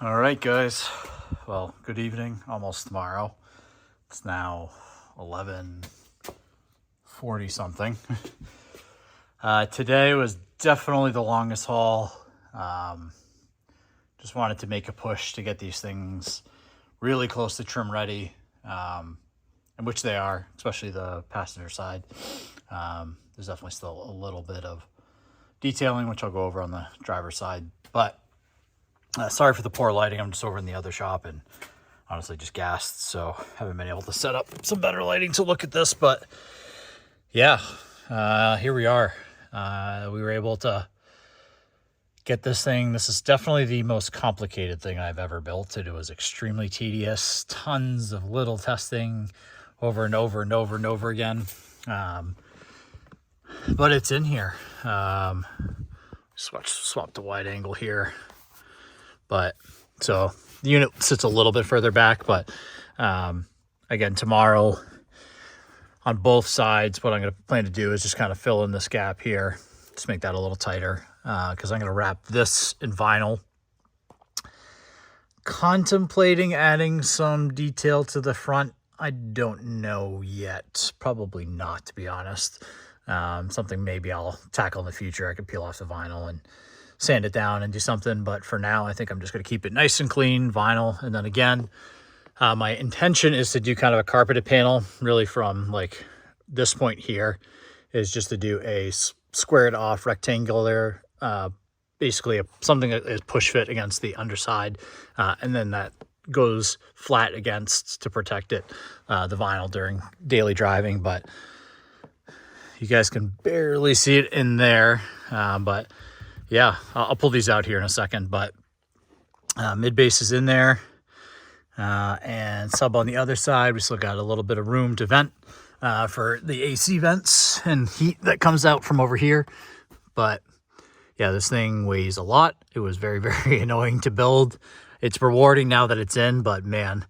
All right, guys. Well, good evening. Almost tomorrow. It's now 11:40 something. Today was definitely the longest haul. Just wanted to make a push to get these things really close to trim ready, and which they are, especially the passenger side. There's definitely still a little bit of detailing, which I'll go over on the driver's side, but sorry for the poor lighting. I'm just over in the other shop and honestly just gassed, so haven't been able to set up some better lighting to look at this. But yeah, here we are. We were able to get this thing. This is definitely the most complicated thing I've ever built. It was extremely tedious, tons of little testing over and over and over and over again. But it's in here. Swap the wide angle here. But so the unit sits a little bit further back, but again, tomorrow on both sides, what I'm going to plan to do is just kind of fill in this gap here, just make that a little tighter, because I'm going to wrap this in vinyl. Contemplating adding some detail to the front. I don't know yet. Probably not, to be honest. Something maybe I'll tackle in the future. I could peel off the vinyl and sand it down and do something, but for now I think I'm just going to keep it nice and clean, vinyl. And then again, my intention is to do kind of a carpeted panel, really from like this point here is just to do a squared off rectangular, basically something that is push fit against the underside, and then that goes flat against to protect it, the vinyl during daily driving. But you guys can barely see it in there, but yeah, I'll pull these out here in a second. But mid base is in there, and sub on the other side. We still got a little bit of room to vent for the AC vents and heat that comes out from over here. But yeah, this thing weighs a lot. It was very, very annoying to build. It's rewarding now that it's in, but man,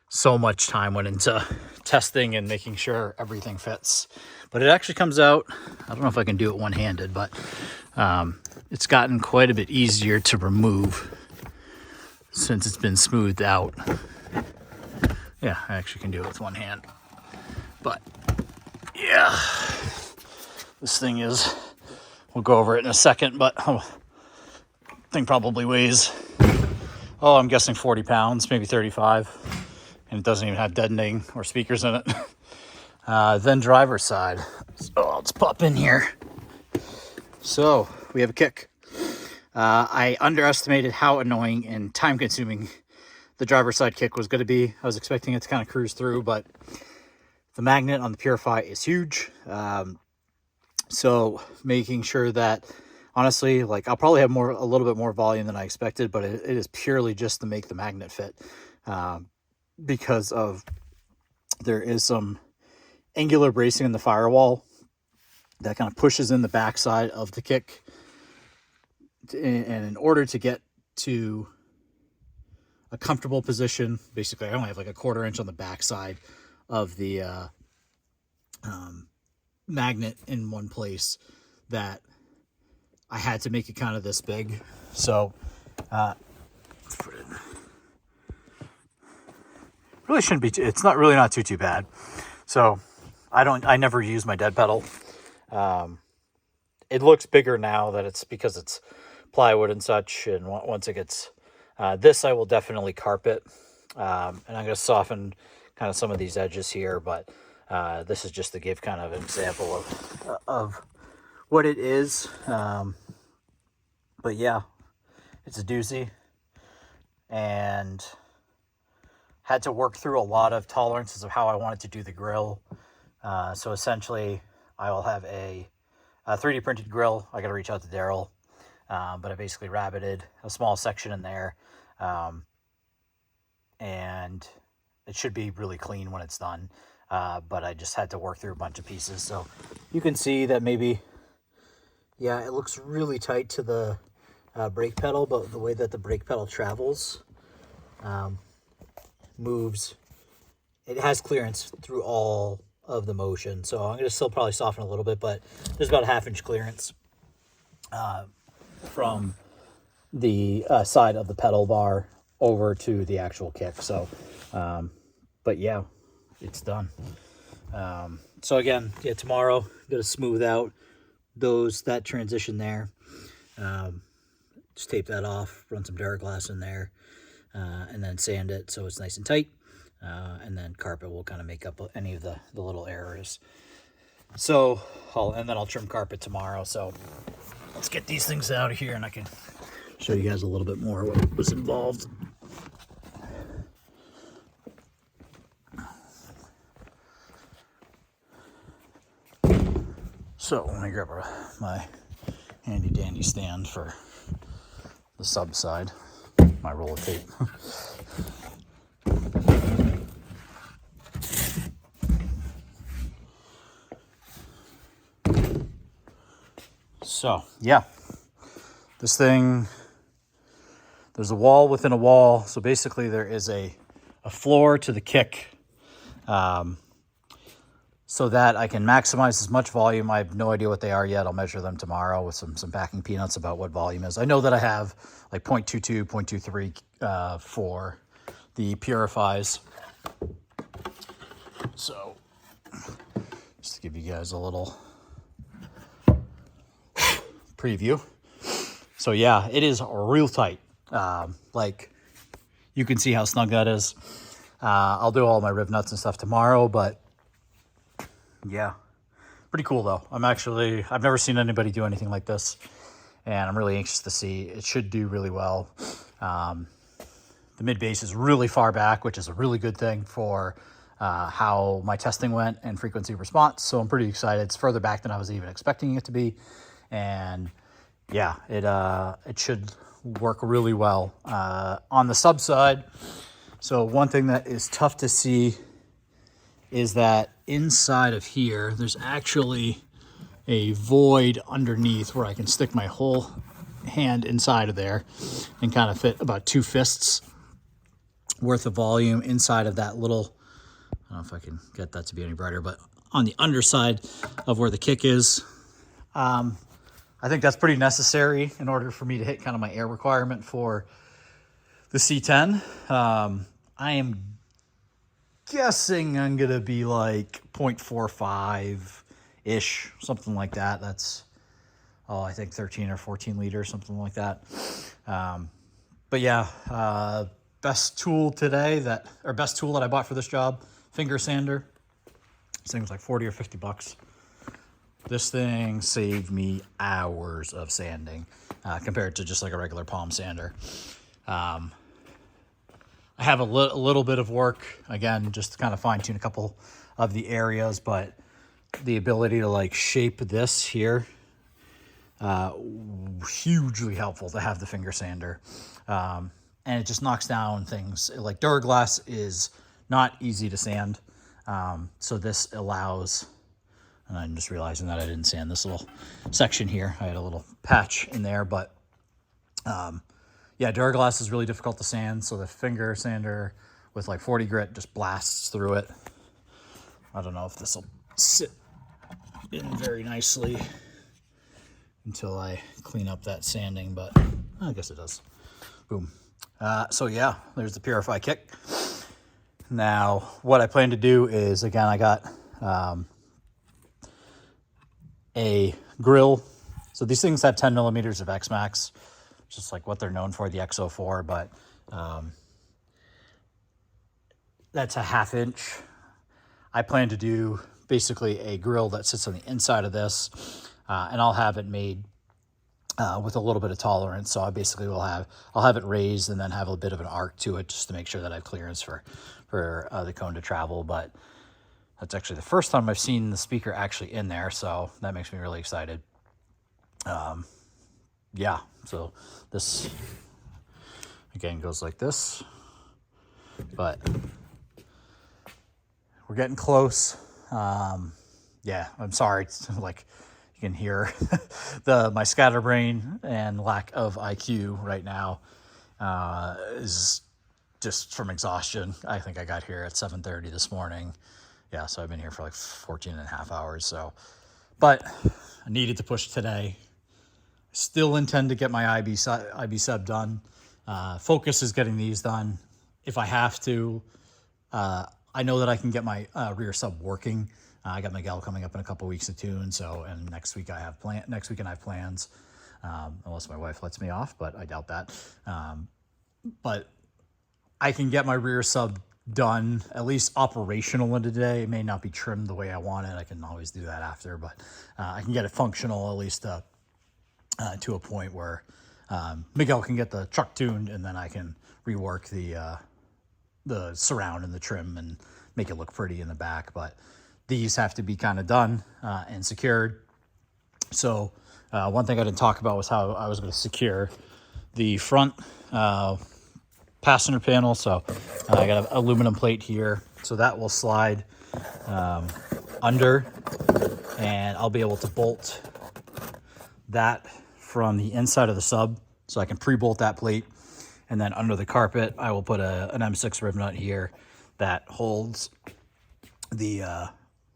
so much time went into testing and making sure everything fits. But it actually comes out, I don't know if I can do it one-handed, but it's gotten quite a bit easier to remove since it's been smoothed out. Yeah, I actually can do it with one hand. But yeah, this thing is, we'll go over it in a second, but thing probably weighs, I'm guessing 40 pounds, maybe 35. And it doesn't even have deadening or speakers in it. Then driver's side. So let's pop in here. So we have a kick. I underestimated how annoying and time consuming the driver's side kick was going to be. I was expecting it to kind of cruise through, but the magnet on the Purify is huge. So making sure that, honestly, like I'll probably have a little bit more volume than I expected, but it is purely just to make the magnet fit. Because of there is some angular bracing in the firewall that kind of pushes in the backside of the kick, and in order to get to a comfortable position, basically I only have like a 1/4 inch on the backside of the magnet in one place, that I had to make it kind of this big. So let's put it in. Really shouldn't be, it's not really not too bad. So I never use my dead pedal. It looks bigger now that it's because it's plywood and such. And once it gets, this I will definitely carpet. And I'm going to soften kind of some of these edges here, but this is just to give kind of an example of what it is. But yeah, it's a doozy, and had to work through a lot of tolerances of how I wanted to do the grill. So essentially, I will have a 3D printed grill. I got to reach out to Daryl, but I basically rabbited a small section in there, and it should be really clean when it's done. But I just had to work through a bunch of pieces. So you can see that maybe, yeah, it looks really tight to the brake pedal, but the way that the brake pedal travels, moves, it has clearance through all of the motion. So I'm going to still probably soften a little bit, but there's about a 1/2 inch clearance from the side of the pedal bar over to the actual kick. So, but yeah, it's done. So again, yeah, tomorrow, gonna smooth out that transition there. Just tape that off, run some Duraglass in there, and then sand it so it's nice and tight. And then carpet will kind of make up any of the little errors. So, and then I'll trim carpet tomorrow. So let's get these things out of here and I can show you guys a little bit more what was involved. So let me grab my handy dandy stand for the sub side, my roll of tape. So yeah, this thing, there's a wall within a wall. So basically there is a floor to the kick, so that I can maximize as much volume. I have no idea what they are yet. I'll measure them tomorrow with some packing peanuts about what volume is. I know that I have like 0.22, 0.23 for the purifies. So just to give you guys a little preview. So yeah, it is real tight. Like you can see how snug that is. I'll do all my riv nuts and stuff tomorrow, but yeah, pretty cool though. I've never seen anybody do anything like this, and I'm really anxious to see. It should do really well. The mid base is really far back, which is a really good thing for how my testing went and frequency response. So I'm pretty excited. It's further back than I was even expecting it to be. And yeah, it should work really well on the sub side. So one thing that is tough to see is that inside of here, there's actually a void underneath where I can stick my whole hand inside of there and kind of fit about 2 fists worth of volume inside of that little, I don't know if I can get that to be any brighter, but on the underside of where the kick is. I think that's pretty necessary in order for me to hit kind of my air requirement for the C10. I am guessing I'm going to be like 0.45-ish, something like that. That's, I think 13 or 14 liters, something like that. But yeah, best tool that I bought for this job, finger sander. This thing was like 40 or 50 bucks. This thing saved me hours of sanding compared to just like a regular palm sander. I have a little bit of work, again, just to kind of fine tune a couple of the areas, but the ability to like shape this here, hugely helpful to have the finger sander. And it just knocks down things. Like Duraglass is not easy to sand. So this allows, and I'm just realizing that I didn't sand this little section here. I had a little patch in there, but yeah, Duraglass is really difficult to sand, so the finger sander with like 40 grit just blasts through it. I don't know if this will sit in very nicely until I clean up that sanding, but I guess it does. Boom. So yeah, there's the Purify kick. Now, what I plan to do is, again, I got a grill. So these things have 10 millimeters of X-Max, just like what they're known for, the X04, but that's a 1/2 inch. I plan to do basically a grill that sits on the inside of this, and I'll have it made with a little bit of tolerance. So I basically I'll have it raised and then have a bit of an arc to it just to make sure that I have clearance for the cone to travel. But that's actually the first time I've seen the speaker actually in there, so that makes me really excited. Yeah, so this again goes like this, but we're getting close. Yeah, I'm sorry, like you can hear my scatterbrain and lack of IQ right now is just from exhaustion. I think I got here at 7:30 this morning. Yeah, so I've been here for like 14.5 hours. So, but I needed to push today. Still intend to get my IB sub done Focus is getting these done. If I have to, I know that I can get my rear sub working. I got Miguel coming up in a couple weeks to tune, so and next weekend I have plans, unless my wife lets me off, but I doubt that. But I can get my rear sub done, at least operational in a day. It may not be trimmed the way I want it. I can always do that after, but I can get it functional at least to a point where Miguel can get the truck tuned, and then I can rework the surround and the trim and make it look pretty in the back. But these have to be kind of done and secured. So one thing I didn't talk about was how I was going to secure the front passenger panel. So I got an aluminum plate here, so that will slide under, and I'll be able to bolt that from the inside of the sub, so I can pre-bolt that plate. And then under the carpet, I will put an M6 rib nut here that holds the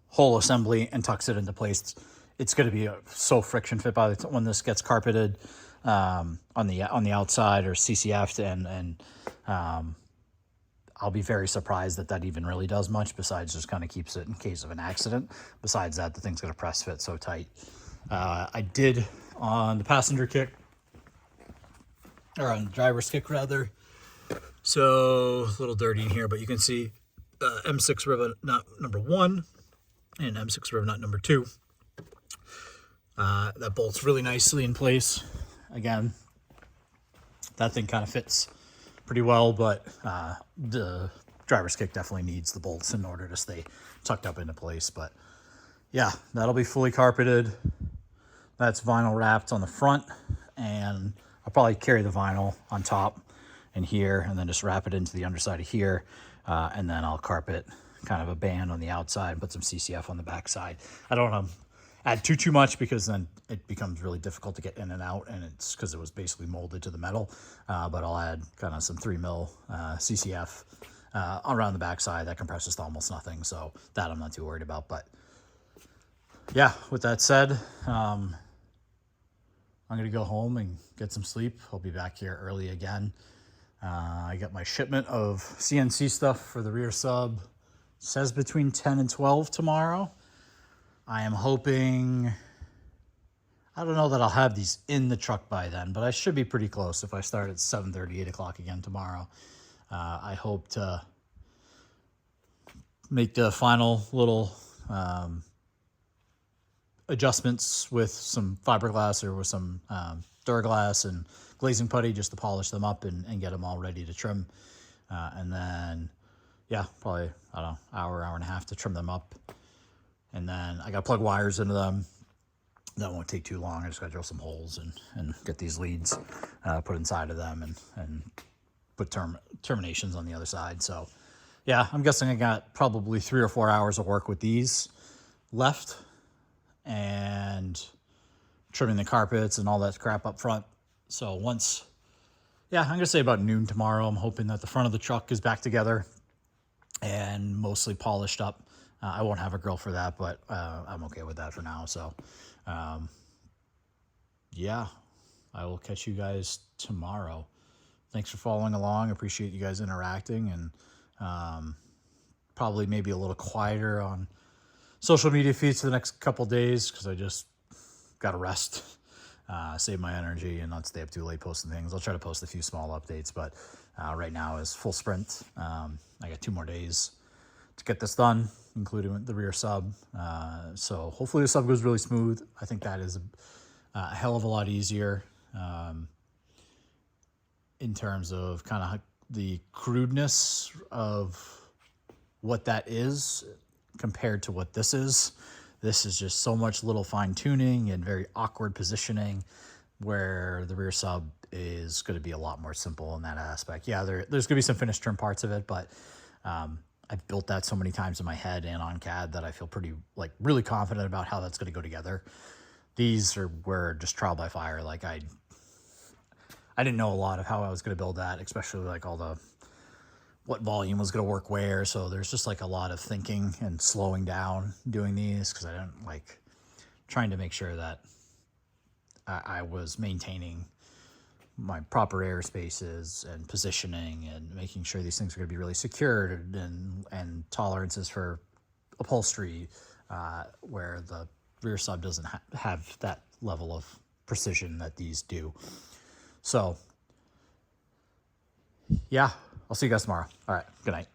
whole assembly and tucks it into place. It's going to be so friction fit by the time when this gets carpeted on the outside or CCF'd, and I'll be very surprised that even really does much, besides just kind of keeps it in case of an accident. Besides that, the thing's going to press fit so tight. I did on the passenger kick, or on the driver's kick rather. So a little dirty in here, but you can see M6 rivet nut number 1 and M6 rivet nut number 2. That bolts really nicely in place. Again, that thing kind of fits pretty well, but the driver's kick definitely needs the bolts in order to stay tucked up into place. But yeah, that'll be fully carpeted. That's vinyl wrapped on the front, and I'll probably carry the vinyl on top and here, and then just wrap it into the underside of here, and then I'll carpet kind of a band on the outside and put some CCF on the back side. I don't want to add too much, because then it becomes really difficult to get in and out, and it's because it was basically molded to the metal. But I'll add kind of some 3mm CCF around the backside that compresses to almost nothing, so that I'm not too worried about. But yeah, with that said, I'm going to go home and get some sleep. I'll be back here early again. I got my shipment of CNC stuff for the rear sub. It says between 10 and 12 tomorrow. I am hoping, I don't know that I'll have these in the truck by then, but I should be pretty close if I start at 7:30, 8 o'clock again tomorrow. I hope to make the final little adjustments with some fiberglass or with some Duraglass and glazing putty, just to polish them up and get them all ready to trim. And then, yeah, probably, I don't know, hour and a half to trim them up. And then I got to plug wires into them. That won't take too long. I just got to drill some holes and get these leads put inside of them and put terminations on the other side. So, yeah, I'm guessing I got probably 3 or 4 hours of work with these left, and trimming the carpets and all that crap up front. So once, yeah, I'm going to say about noon tomorrow, I'm hoping that the front of the truck is back together and mostly polished up. I won't have a grill for that, but I'm okay with that for now. So, yeah, I will catch you guys tomorrow. Thanks for following along. Appreciate you guys interacting, and probably maybe a little quieter on social media feeds for the next couple days, because I just got to rest, save my energy, and not stay up too late posting things. I'll try to post a few small updates, but right now is full sprint. I got 2 more days to get this done, including the rear sub. So hopefully the sub goes really smooth. I think that is a hell of a lot easier in terms of kind of the crudeness of what that is compared to what this is. This is just so much little fine tuning and very awkward positioning, where the rear sub is going to be a lot more simple in that aspect. Yeah, there's going to be some finished trim parts of it, but I've built that so many times in my head and on CAD that I feel really confident about how that's going to go together. These were just trial by fire. Like I didn't know a lot of how I was going to build that, especially like what volume was going to work where. So there's just like a lot of thinking and slowing down doing these, because I didn't trying to make sure that I was maintaining my proper airspaces and positioning and making sure these things are going to be really secured, and tolerances for upholstery, where the rear sub doesn't have that level of precision that these do. So yeah, I'll see you guys tomorrow. All right, good night.